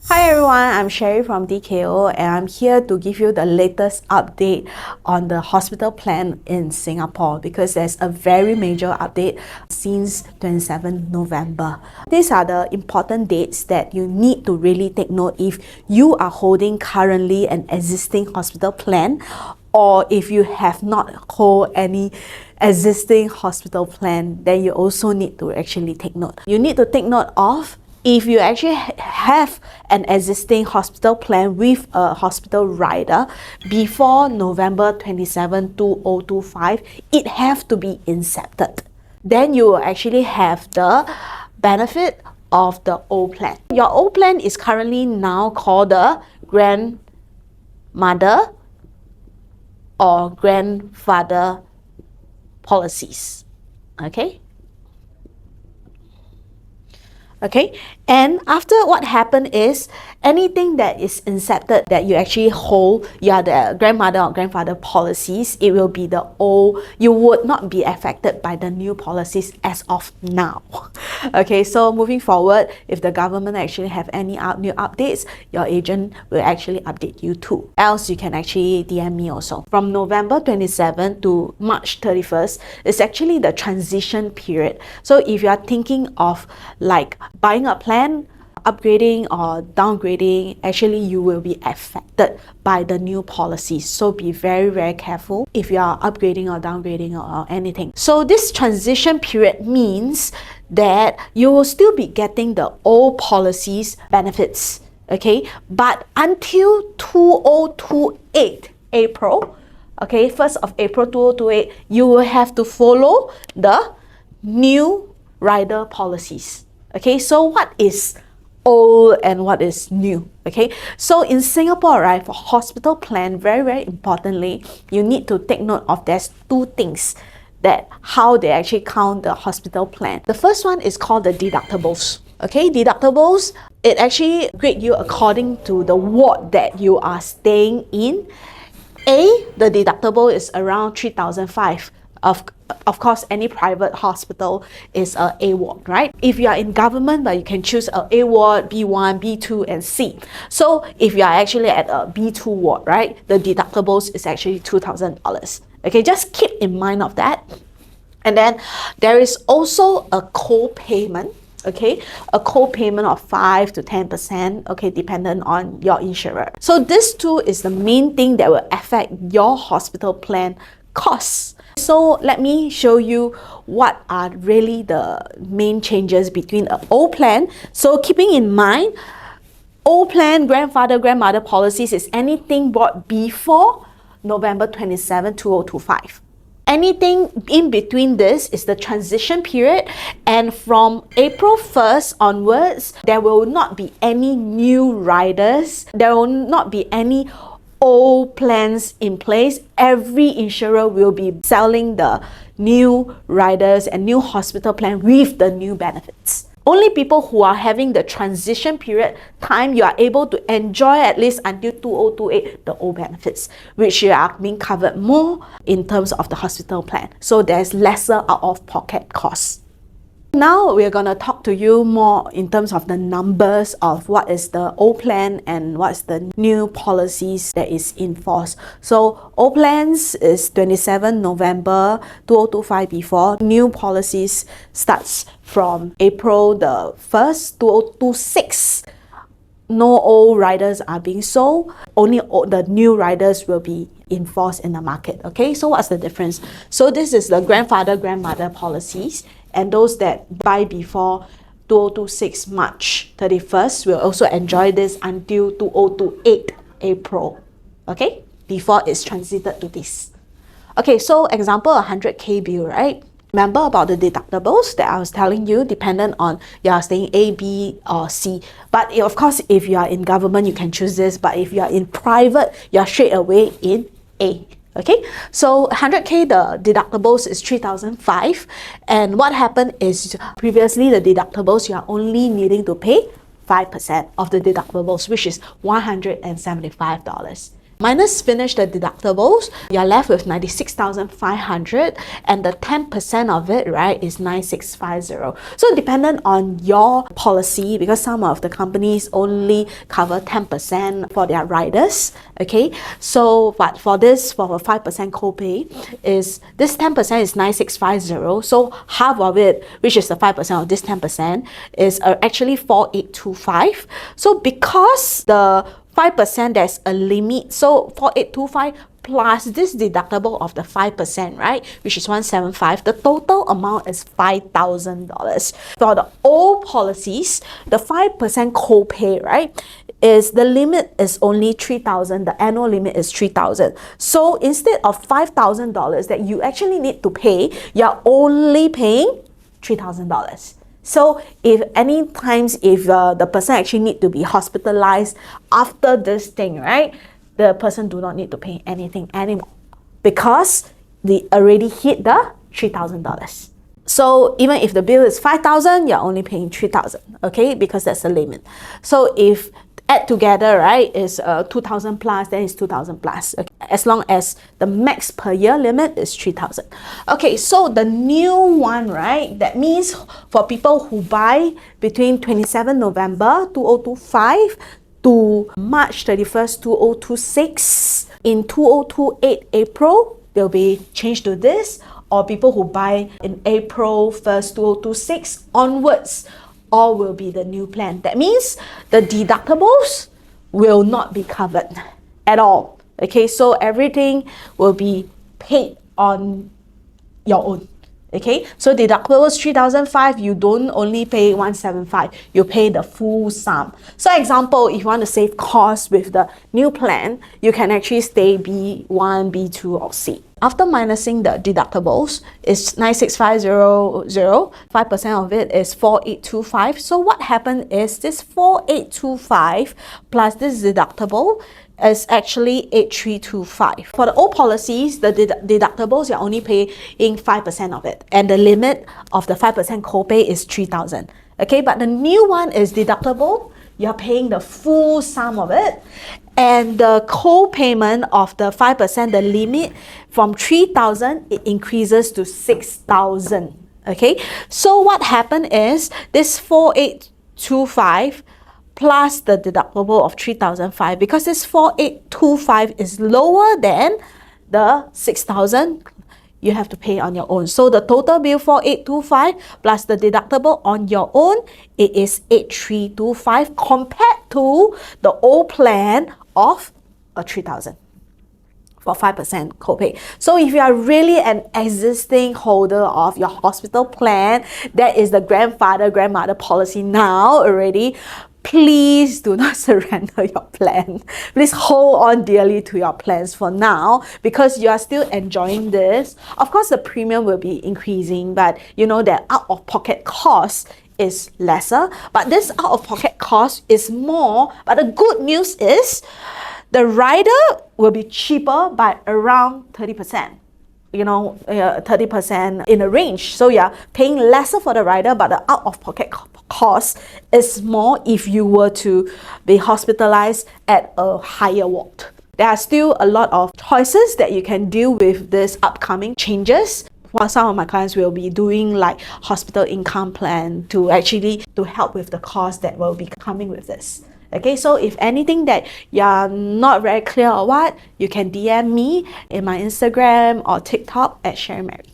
Hi everyone, I'm Sherry from DKO and I'm here to give you the latest update on the hospital plan in Singapore because there's a very major update since 27 November. These are the important dates that you need to really take note if you are holding currently an existing hospital plan or if you have not hold any existing hospital plan, then you also need to actually take note. You need to take note of if you actually have an existing hospital plan with a hospital rider before November 27, 2025, it have to be incepted. Then you will actually have the benefit of the old plan. Your old plan is currently now called the grandmother or grandfather policies. Okay, and after what happened is anything that is incepted that you actually hold, you are the grandmother or grandfather policies, it will be the old, you would not be affected by the new policies as of now. Okay, so moving forward, if the government actually have any new updates, your agent will actually update you too. Else you can actually DM me also. From November 27 to March 31st is actually the transition period. So if you are thinking of like buying a plan, upgrading or downgrading, actually you will be affected by the new policies. So be very careful if you are upgrading or downgrading or anything. So this transition period means that you will still be getting the old policies benefits, okay? But until 2028 April, okay, 1st of April 2028, you will have to follow the new rider policies. Okay, so what is old and what is new? Okay, so in Singapore, right, for hospital plan, very importantly, you need to take note of there's two things that how they actually count the hospital plan. The first one is called the deductibles. Okay, deductibles, it actually grade you according to the ward that you are staying in. The deductible is around 3,500. Of course, any private hospital is a A ward, right? If you are in government, but you can choose a A ward, B1, B2, and C. So if you are actually at a B2 ward, right, the deductibles is actually $2,000. Okay, just keep in mind of that. And then there is also a co-payment. Okay, a co-payment of 5 to 10%, okay, dependent on your insurer. So this too is the main thing that will affect your hospital plan costs. So let me show you what are really the main changes between an old plan. So keeping in mind, old plan, grandfather, grandmother policies is anything bought before November 27, 2025. Anything in between this is the transition period, and from April 1st onwards, there will not be any new riders. There will not be any old plans in place. Every insurer will be selling the new riders and new hospital plan with the new benefits. Only people who are having the transition period time, you are able to enjoy at least until 2028 the old benefits, which you are being covered more in terms of the hospital plan. So there's lesser out-of-pocket costs. Now we're going to talk to you more in terms of the numbers of what is the old plan and what's the new policies that is in force. So old plans is 27 November 2025 before. New policies starts from April the 1st, 2026. No old riders are being sold. Only the new riders will be in force in the market. Okay, so what's the difference? So this is the grandfather, grandmother policies. And those that buy before 2026 March 31st will also enjoy this until 2028 April, okay, before it's transited to this. Okay, so example, 100K bill, right? Remember about the deductibles that I was telling you, dependent on you are staying A, B, or C. But of course, if you are in government, you can choose this. But if you are in private, you are straight away in A. Okay, so 100K, the deductibles is 3,500, and what happened is previously the deductibles, you are only needing to pay 5% of the deductibles, which is $175. Minus finish the deductibles, you're left with 96,500, and the 10% of it, right, is 9650. So dependent on your policy, because some of the companies only cover 10% for their riders, okay? So, but for this, for a 5% copay, is this 10% is 9650. So half of it, which is the 5% of this 10%, is actually 4825. So because the 5%, there's a limit, so 4825 plus this deductible of the 5%, right, which is 175, the total amount is $5,000. For the old policies, the 5% copay, right, is the limit is only 3,000, the annual limit is 3,000. So instead of $5,000 that you actually need to pay, you're only paying $3,000. So if any times if the person actually need to be hospitalized after this thing, right, the person do not need to pay anything anymore because they already hit the $3,000. So even if the bill is 5,000, you're only paying 3,000, okay, because that's the limit. So if add together, right, is 2,000 plus, then it's 2,000 plus, okay? As long as the max per year limit is 3,000. Okay, so the new one, right, that means for people who buy between 27 November 2025 to March 31st 2026, in 2028 April, they'll be changed to this, or people who buy in April 1st 2026 onwards, all will be the new plan. That means the deductibles will not be covered at all. Okay, so everything will be paid on your own. Okay, so deductibles 3,005, you don't only pay 175, you pay the full sum. So example, if you want to save costs with the new plan, you can actually stay B1, B2 or C. After minusing the deductibles, it's 96,500, 5% of it is 4,825. So what happened is this 4,825 plus this deductible is actually 8,325. For the old policies, the deductibles, you're only paying 5% of it, and the limit of the 5% copay is 3,000. Okay, but the new one is deductible, you're paying the full sum of it, and the co-payment of the 5%, the limit from 3,000, it increases to 6,000. Okay, so what happened is this 4,825 plus the deductible of 3,005, because this 4,825 is lower than the 6,000, you have to pay on your own. So the total bill 4,825 plus the deductible on your own, it is 8,325 compared to the old plan of 3,000 for 5% copay. So if you are really an existing holder of your hospital plan, that is the grandmother policy now already, please do not surrender your plan. Please hold on dearly to your plans for now, because you are still enjoying this. Of course, the premium will be increasing, but you know that out-of-pocket cost is lesser. But this out-of-pocket cost is more. But the good news is the rider will be cheaper by around 30%. You know, 30% in a range. So you're paying lesser for the rider, but the out-of-pocket cost is more if you were to be hospitalized at a higher ward. There are still a lot of choices that you can deal with this upcoming changes. While some of my clients will be doing like hospital income plan to help with the cost that will be coming with this. Okay, so if anything that you're not very clear or what, you can DM me in my Instagram or TikTok at Sherry Mary.